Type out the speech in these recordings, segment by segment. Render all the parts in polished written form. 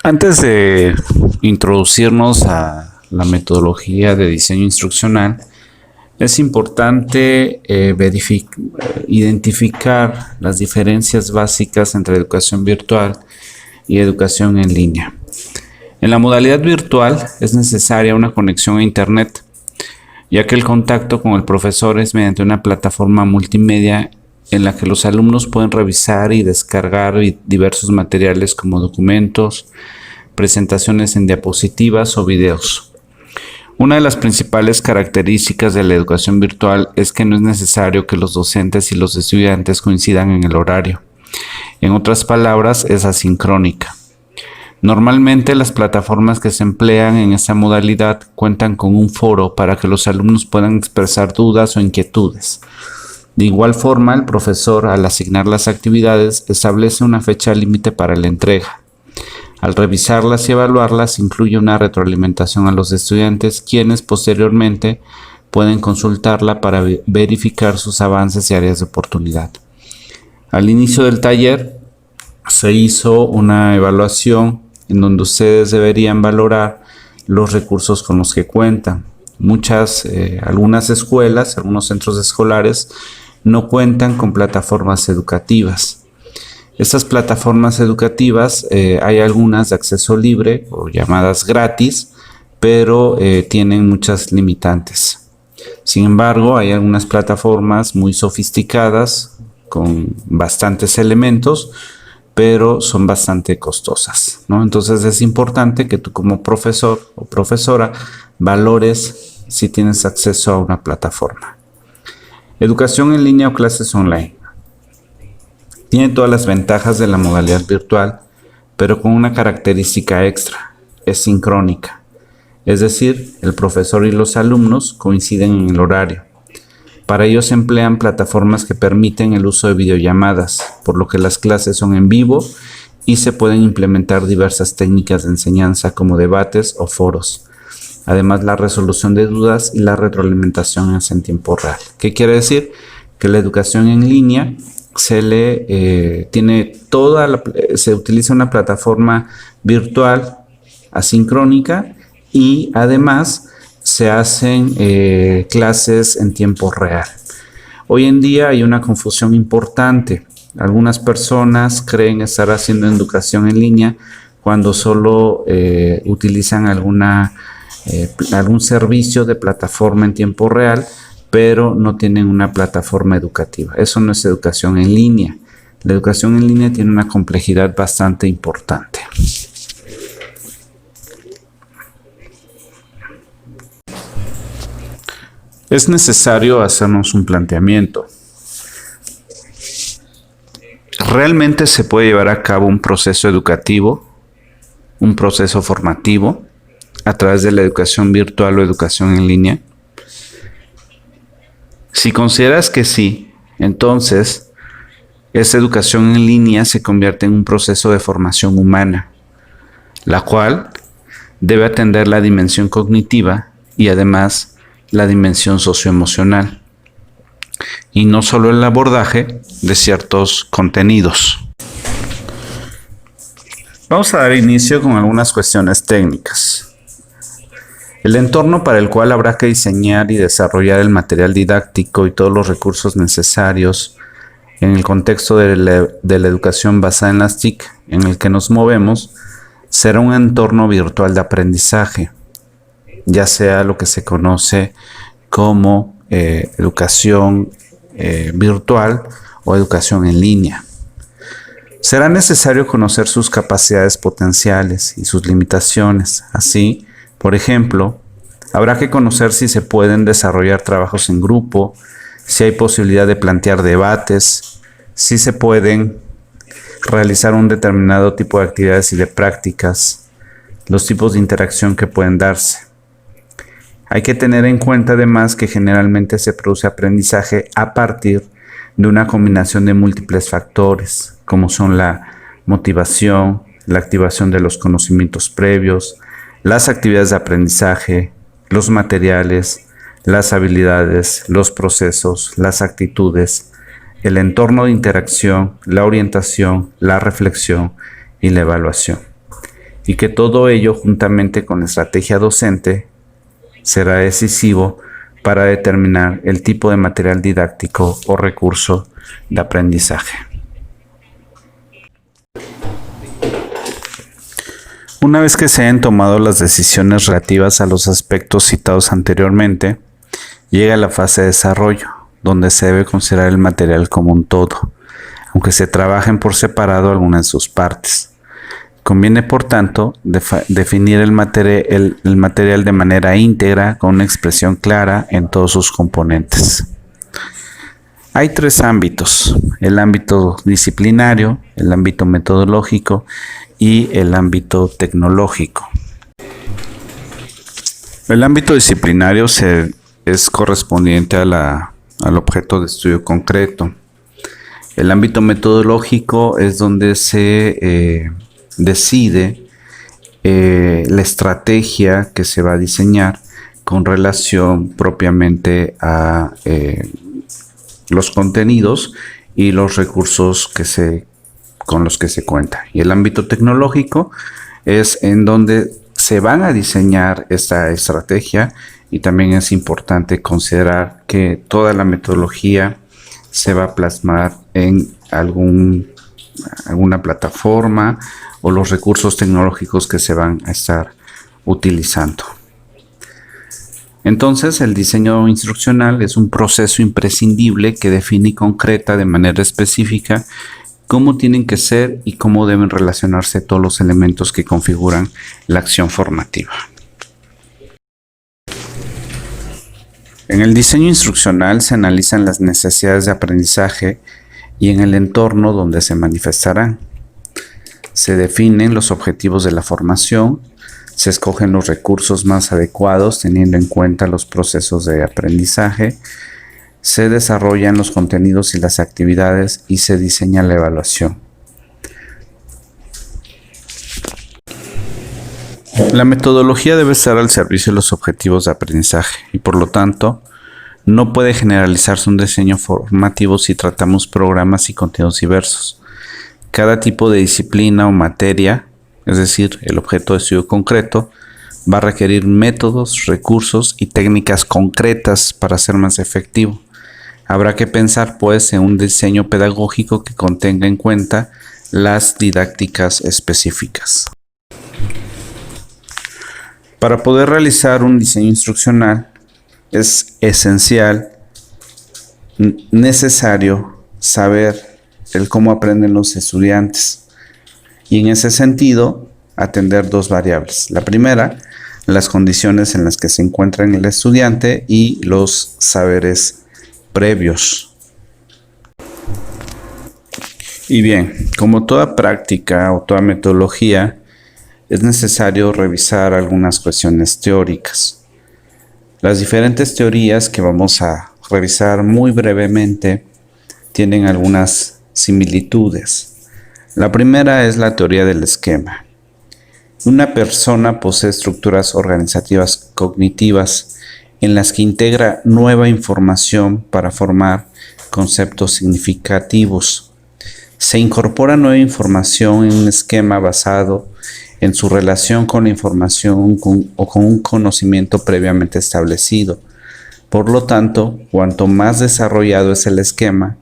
Antes de introducirnos a la metodología de diseño instruccional, es importante identificar las diferencias básicas entre educación virtual y educación en línea. En la modalidad virtual es necesaria una conexión a Internet, ya que el contacto con el profesor es mediante una plataforma multimedia en la que los alumnos pueden revisar y descargar diversos materiales como documentos, presentaciones en diapositivas o videos. Una de las principales características de la educación virtual es que no es necesario que los docentes y los estudiantes coincidan en el horario. En otras palabras, es asincrónica. Normalmente las plataformas que se emplean en esta modalidad cuentan con un foro para que los alumnos puedan expresar dudas o inquietudes. De igual forma, el profesor, al asignar las actividades, establece una fecha límite para la entrega. Al revisarlas y evaluarlas, incluye una retroalimentación a los estudiantes, quienes posteriormente pueden consultarla para verificar sus avances y áreas de oportunidad. Al inicio del taller, se hizo una evaluación en donde ustedes deberían valorar los recursos con los que cuentan. Algunas escuelas, algunos centros escolares no cuentan con plataformas educativas. Estas plataformas educativas, hay algunas de acceso libre o llamadas gratis, pero tienen muchas limitantes. Sin embargo, hay algunas plataformas muy sofisticadas con bastantes elementos, pero son bastante costosas, ¿no? Entonces es importante que tú como profesor o profesora valores si tienes acceso a una plataforma. Educación en línea o clases online. Tiene todas las ventajas de la modalidad virtual, pero con una característica extra: es sincrónica. Es decir, el profesor y los alumnos coinciden en el horario. Para ello se emplean plataformas que permiten el uso de videollamadas, por lo que las clases son en vivo y se pueden implementar diversas técnicas de enseñanza como debates o foros. Además, la resolución de dudas y la retroalimentación es en tiempo real. ¿Qué quiere decir? Que la educación en línea se utiliza una plataforma virtual asincrónica y además se hacen clases en tiempo real. Hoy en día hay una confusión importante. Algunas personas creen estar haciendo educación en línea cuando solo utilizan algún servicio de plataforma en tiempo real, pero no tienen una plataforma educativa. Eso no es educación en línea. La educación en línea tiene una complejidad bastante importante. Es necesario hacernos un planteamiento. ¿Realmente se puede llevar a cabo un proceso educativo, un proceso formativo, a través de la educación virtual o educación en línea? Si consideras que sí, entonces esa educación en línea se convierte en un proceso de formación humana, la cual debe atender la dimensión cognitiva y además la dimensión socioemocional, y no solo el abordaje de ciertos contenidos. Vamos a dar inicio con algunas cuestiones técnicas. El entorno para el cual habrá que diseñar y desarrollar el material didáctico y todos los recursos necesarios en el contexto de la educación basada en las TIC en el que nos movemos será un entorno virtual de aprendizaje, ya sea lo que se conoce como educación virtual o educación en línea. Será necesario conocer sus capacidades potenciales y sus limitaciones. Así, por ejemplo, habrá que conocer si se pueden desarrollar trabajos en grupo, si hay posibilidad de plantear debates, si se pueden realizar un determinado tipo de actividades y de prácticas, los tipos de interacción que pueden darse. Hay que tener en cuenta además que generalmente se produce aprendizaje a partir de una combinación de múltiples factores, como son la motivación, la activación de los conocimientos previos, las actividades de aprendizaje, los materiales, las habilidades, los procesos, las actitudes, el entorno de interacción, la orientación, la reflexión y la evaluación. y que todo ello, juntamente con la estrategia docente, será decisivo para determinar el tipo de material didáctico o recurso de aprendizaje. Una vez que se hayan tomado las decisiones relativas a los aspectos citados anteriormente, llega la fase de desarrollo, donde se debe considerar el material como un todo, aunque se trabajen por separado algunas de sus partes. Conviene, por tanto, definir el material de manera íntegra, con una expresión clara en todos sus componentes. Hay tres ámbitos: el ámbito disciplinario, el ámbito metodológico y el ámbito tecnológico. El ámbito disciplinario es correspondiente al objeto de estudio concreto. El ámbito metodológico es donde se decide la estrategia que se va a diseñar con relación propiamente a los contenidos y los recursos con los que se cuenta. Y el ámbito tecnológico es en donde se van a diseñar esta estrategia, y también es importante considerar que toda la metodología se va a plasmar en alguna plataforma o los recursos tecnológicos que se van a estar utilizando. Entonces, el diseño instruccional es un proceso imprescindible que define y concreta de manera específica cómo tienen que ser y cómo deben relacionarse todos los elementos que configuran la acción formativa. En el diseño instruccional se analizan las necesidades de aprendizaje y en el entorno donde se manifestarán. Se definen los objetivos de la formación, se escogen los recursos más adecuados teniendo en cuenta los procesos de aprendizaje, se desarrollan los contenidos y las actividades y se diseña la evaluación. La metodología debe estar al servicio de los objetivos de aprendizaje y, por lo tanto, no puede generalizarse un diseño formativo si tratamos programas y contenidos diversos. Cada tipo de disciplina o materia, es decir, el objeto de estudio concreto, va a requerir métodos, recursos y técnicas concretas para ser más efectivo. Habrá que pensar, pues, en un diseño pedagógico que contenga en cuenta las didácticas específicas. Para poder realizar un diseño instruccional es esencial, necesario saber el cómo aprenden los estudiantes y en ese sentido atender dos variables. La primera, las condiciones en las que se encuentra el estudiante y los saberes previos. Y bien, como toda práctica o toda metodología, es necesario revisar algunas cuestiones teóricas. Las diferentes teorías que vamos a revisar muy brevemente tienen algunas similitudes. La primera es la teoría del esquema. Una persona posee estructuras organizativas cognitivas en las que integra nueva información para formar conceptos significativos. Se incorpora nueva información en un esquema basado en su relación con la información o con un conocimiento previamente establecido. Por lo tanto, cuanto más desarrollado es el esquema,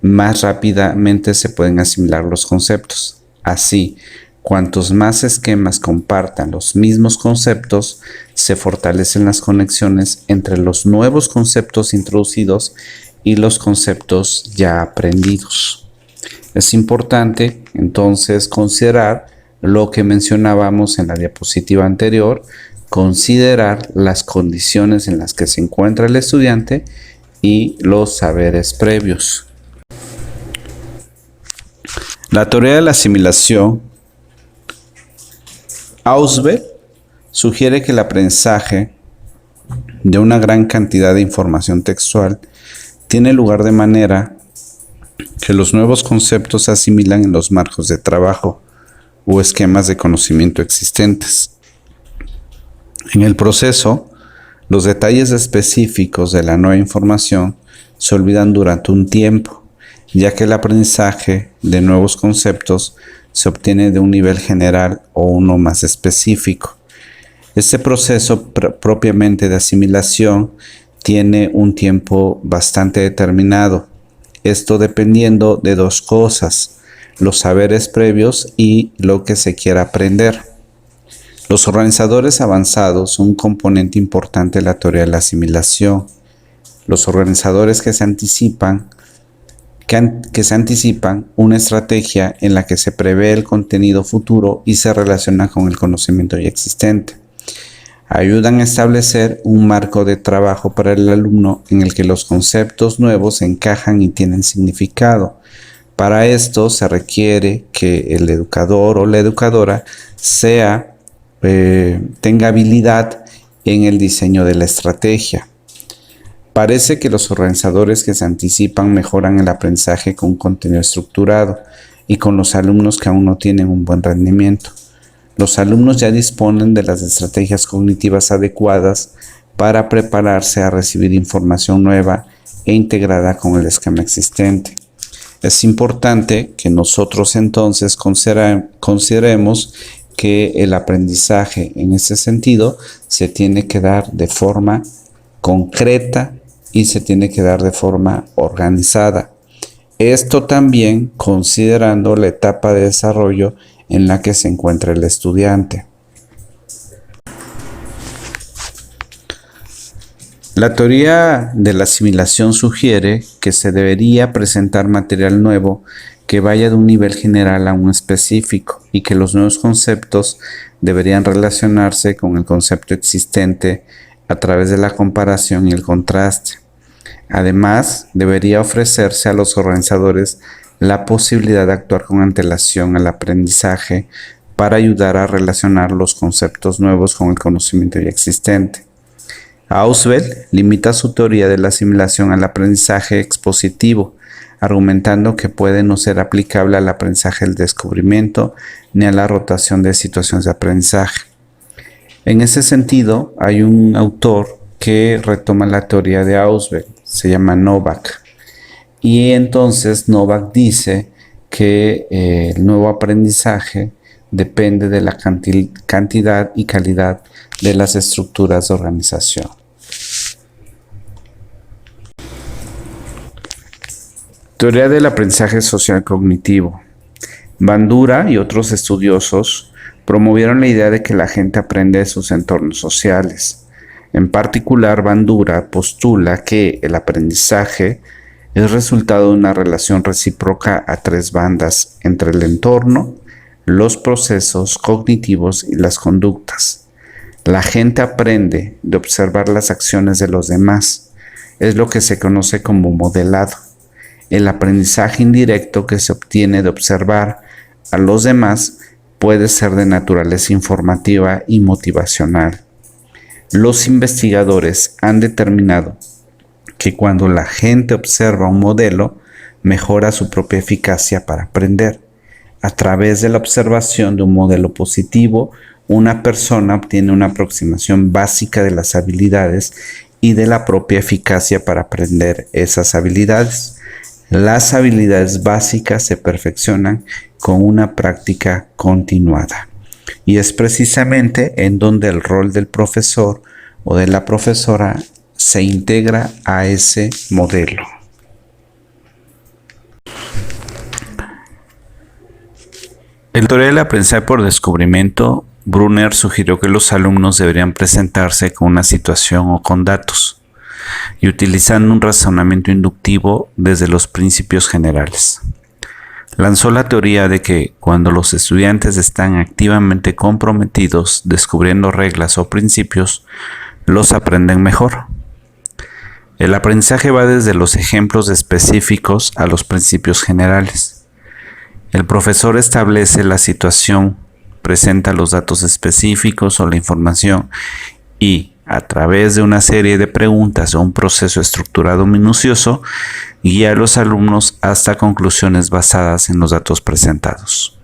más rápidamente se pueden asimilar los conceptos. Así, cuantos más esquemas compartan los mismos conceptos, se fortalecen las conexiones entre los nuevos conceptos introducidos y los conceptos ya aprendidos. Es importante, entonces, considerar lo que mencionábamos en la diapositiva anterior, considerar las condiciones en las que se encuentra el estudiante y los saberes previos. La teoría de la asimilación, Ausubel, sugiere que el aprendizaje de una gran cantidad de información textual tiene lugar de manera que los nuevos conceptos se asimilan en los marcos de trabajo o esquemas de conocimiento existentes. En el proceso, los detalles específicos de la nueva información se olvidan durante un tiempo, ya que el aprendizaje de nuevos conceptos se obtiene de un nivel general o uno más específico. Este proceso propiamente de asimilación tiene un tiempo bastante determinado. Esto dependiendo de dos cosas: los saberes previos y lo que se quiera aprender. Los organizadores avanzados son un componente importante de la teoría de la asimilación. Los organizadores que se anticipan una estrategia en la que se prevé el contenido futuro y se relaciona con el conocimiento ya existente. Ayudan a establecer un marco de trabajo para el alumno en el que los conceptos nuevos encajan y tienen significado. Para esto se requiere que el educador o la educadora tenga habilidad en el diseño de la estrategia. Parece que los organizadores que se anticipan mejoran el aprendizaje con un contenido estructurado y con los alumnos que aún no tienen un buen rendimiento. Los alumnos ya disponen de las estrategias cognitivas adecuadas para prepararse a recibir información nueva e integrada con el esquema existente. Es importante que nosotros entonces consideremos que el aprendizaje en ese sentido se tiene que dar de forma concreta y se tiene que dar de forma organizada. Esto también considerando la etapa de desarrollo en la que se encuentra el estudiante. La teoría de la asimilación sugiere que se debería presentar material nuevo que vaya de un nivel general a un específico y que los nuevos conceptos deberían relacionarse con el concepto existente a través de la comparación y el contraste. Además, debería ofrecerse a los organizadores la posibilidad de actuar con antelación al aprendizaje para ayudar a relacionar los conceptos nuevos con el conocimiento ya existente. Ausubel limita su teoría de la asimilación al aprendizaje expositivo, argumentando que puede no ser aplicable al aprendizaje del descubrimiento ni a la rotación de situaciones de aprendizaje. En ese sentido, hay un autor que retoma la teoría de Ausubel, se llama Novak. Y entonces Novak dice que el nuevo aprendizaje depende de la cantidad y calidad de las estructuras de organización. Teoría del aprendizaje social cognitivo. Bandura y otros estudiosos promovieron la idea de que la gente aprende de sus entornos sociales. En particular, Bandura postula que el aprendizaje es resultado de una relación recíproca a tres bandas entre el entorno, los procesos cognitivos y las conductas. La gente aprende de observar las acciones de los demás. Es lo que se conoce como modelado. El aprendizaje indirecto que se obtiene de observar a los demás puede ser de naturaleza informativa y motivacional. Los investigadores han determinado que cuando la gente observa un modelo, mejora su propia eficacia para aprender. A través de la observación de un modelo positivo, una persona obtiene una aproximación básica de las habilidades y de la propia eficacia para aprender esas habilidades. Las habilidades básicas se perfeccionan con una práctica continuada. Y es precisamente en donde el rol del profesor o de la profesora se integra a ese modelo. En la teoría del aprendizaje por descubrimiento, Brunner sugirió que los alumnos deberían presentarse con una situación o con datos y utilizando un razonamiento inductivo desde los principios generales. Lanzó la teoría de que cuando los estudiantes están activamente comprometidos descubriendo reglas o principios, los aprenden mejor. El aprendizaje va desde los ejemplos específicos a los principios generales. El profesor establece la situación, presenta los datos específicos o la información y, a través de una serie de preguntas o un proceso estructurado minucioso, guía a los alumnos hasta conclusiones basadas en los datos presentados.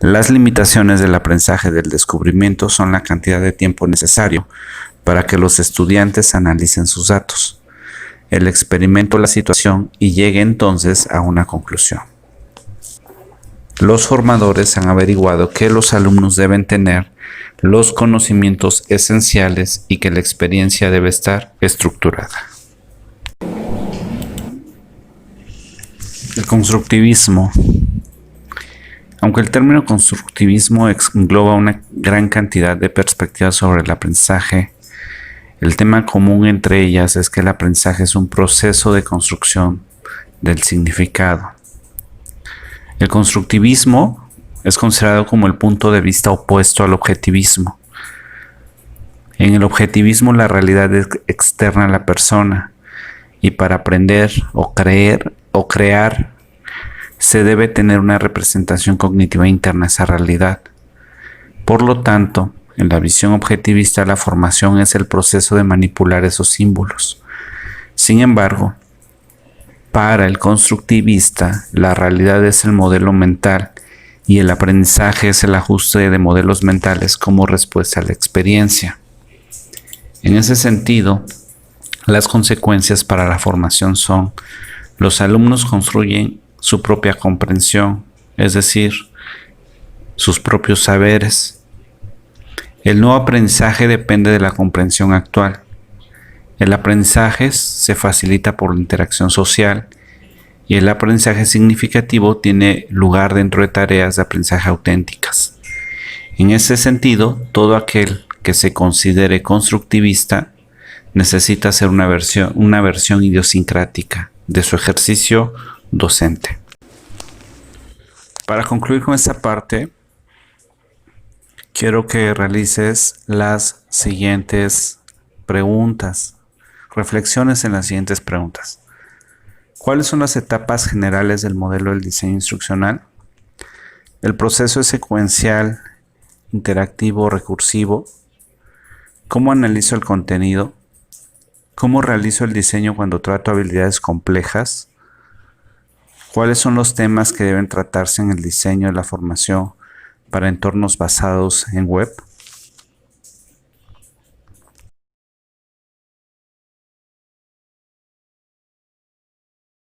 Las limitaciones del aprendizaje del descubrimiento son la cantidad de tiempo necesario para que los estudiantes analicen sus datos, el experimento, la situación y llegue entonces a una conclusión. los formadores han averiguado que los alumnos deben tener los conocimientos esenciales y que la experiencia debe estar estructurada. El constructivismo. Aunque el término constructivismo engloba una gran cantidad de perspectivas sobre el aprendizaje, el tema común entre ellas es que el aprendizaje es un proceso de construcción del significado. El constructivismo es considerado como el punto de vista opuesto al objetivismo. En el objetivismo la realidad es externa a la persona y para aprender o crear se debe tener una representación cognitiva interna a esa realidad. Por lo tanto, en la visión objetivista la formación es el proceso de manipular esos símbolos. Sin embargo, para el constructivista, la realidad es el modelo mental y el aprendizaje es el ajuste de modelos mentales como respuesta a la experiencia. En ese sentido, las consecuencias para la formación son: los alumnos construyen su propia comprensión, es decir, sus propios saberes. El nuevo aprendizaje depende de la comprensión actual. El aprendizaje se facilita por la interacción social y el aprendizaje significativo tiene lugar dentro de tareas de aprendizaje auténticas. En ese sentido, todo aquel que se considere constructivista necesita hacer una versión idiosincrática de su ejercicio docente. Para concluir con esta parte, quiero que realices las siguientes preguntas. Reflexiones en las siguientes preguntas. ¿Cuáles son las etapas generales del modelo del diseño instruccional? El proceso es secuencial, interactivo, recursivo. ¿Cómo analizo el contenido? ¿Cómo realizo el diseño cuando trato habilidades complejas? ¿Cuáles son los temas que deben tratarse en el diseño de la formación para entornos basados en web?